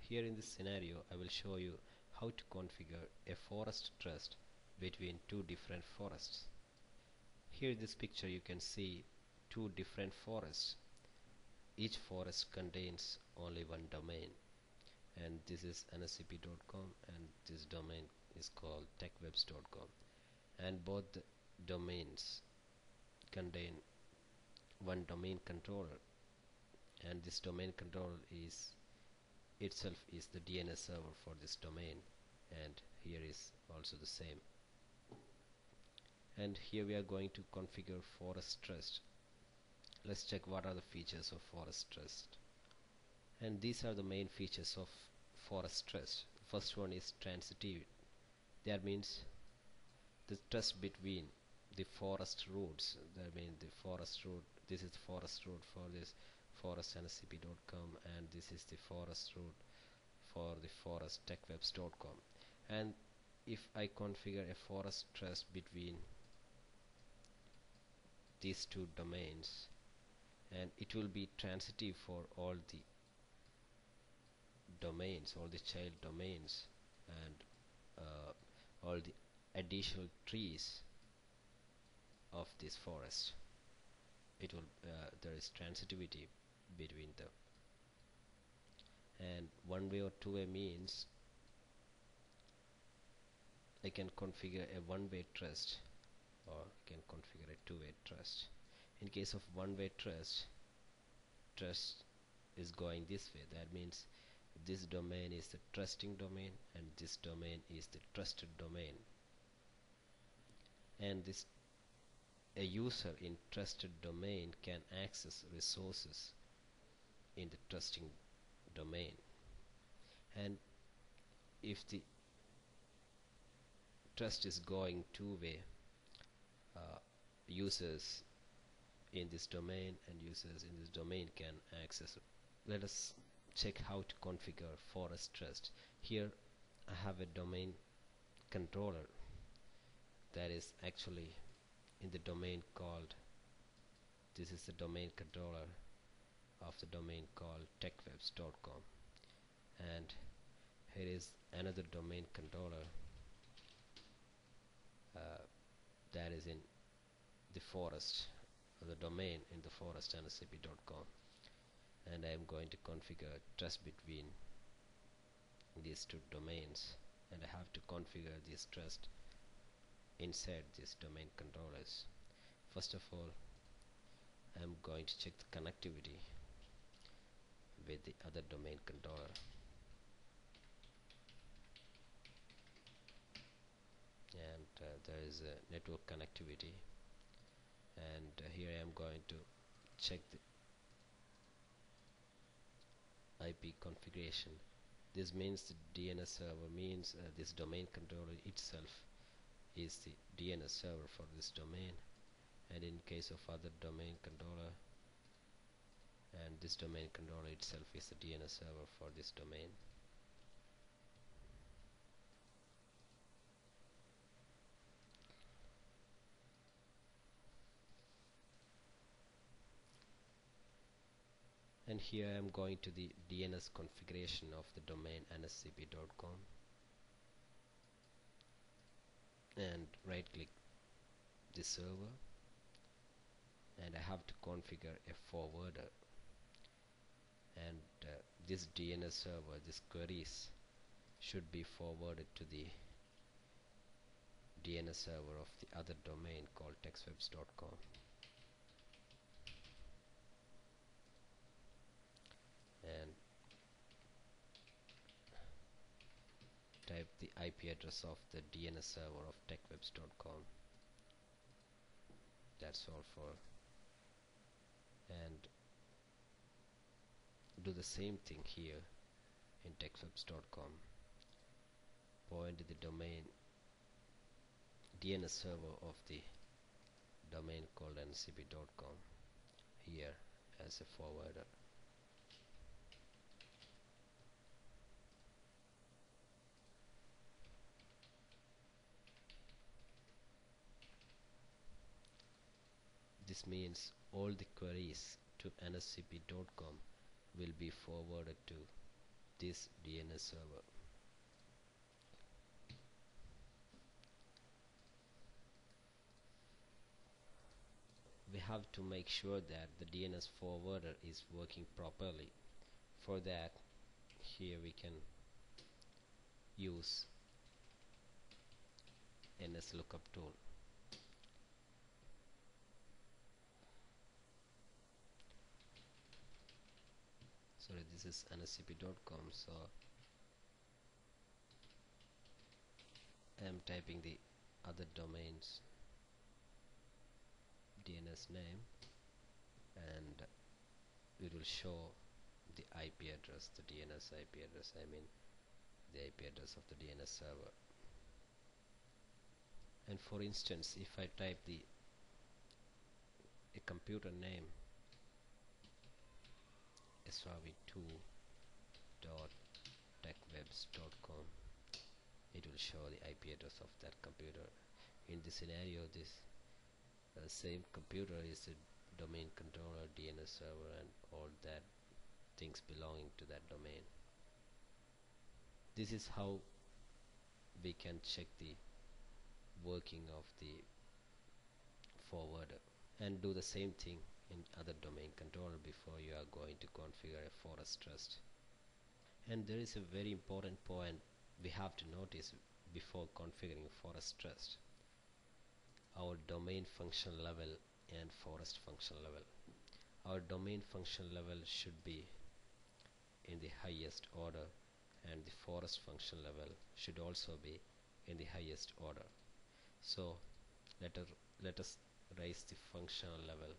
Here in this scenario I will show you how to configure a forest trust between two different forests. Here in this picture you can see two different forests. Each forest contains only one domain, and this is nscp.com and this domain is called techwebs.com, and both the domains contain one domain controller, and this domain controller is itself is the DNS server for this domain, and here is also the same. And here we are going to configure forest trust. Let's check what are the features of forest trust. And these are the main features of forest trust. First one is transitive. That means the trust between the forest routes. That means the forest route. This is the forest route for this forest nscp.com, and this is the forest route for the forest techwebs.com. And if I configure a forest trust between these two domains, and it will be transitive for all the domains, all the child domains, and all the additional trees of this forest. It will there is transitivity between them. And one way or two way means I can configure a one-way trust, or I can configure a two-way trust. In case of one-way trust is going this way. That means this domain is the trusting domain and this domain is the trusted domain, and this a user in trusted domain can access resources in the trusting domain. And if the trust is going two-way, users in this domain and users in this domain can access it. Let us check how to configure forest trust. Here I have a domain controller that is actually in the domain called, this is the domain controller of the domain called techwebs.com, and here is another domain controller that is in the forest, the domain in the forest nscp.com, and I am going to configure trust between these two domains, and I have to configure this trust inside these domain controllers. First of all, I am going to check the connectivity with the other domain controller, and there is a network connectivity, and here I am going to check the IP configuration. This means the DNS server means this domain controller itself is the DNS server for this domain, and in case of other domain controller, and this domain controller itself is the DNS server for this domain. And here I am going to the DNS configuration of the domain nscp.com, and right click the server, and I have to configure a forwarder, and this DNS server, this queries should be forwarded to the DNS server of the other domain called techwebs.com. And type the IP address of the DNS server of techwebs.com. That's all for, and do the same thing here in techwebs.com. Point to the domain DNS server of the domain called nscp.com here as a forwarder. This means all the queries to nscp.com will be forwarded to this DNS server. We have to make sure that the DNS forwarder is working properly. For that, here we can use NS lookup tool. Sorry, this is nscp.com, so I am typing the other domain's DNS name, and it will show the IP address, the DNS IP address, I mean the IP address of the DNS server. And for instance, if I type a computer name srv2.techwebs.com, it will show the IP address of that computer. In this scenario, this same computer is a domain controller, DNS server, and all that things belonging to that domain. This is how we can check the working of the forwarder, and do the same thing in other domain controller before you are going to configure a forest trust. And there is a very important point we have to notice before configuring forest trust: our domain function level and forest function level. Our domain function level should be in the highest order, and the forest function level should also be in the highest order. So let us raise the functional level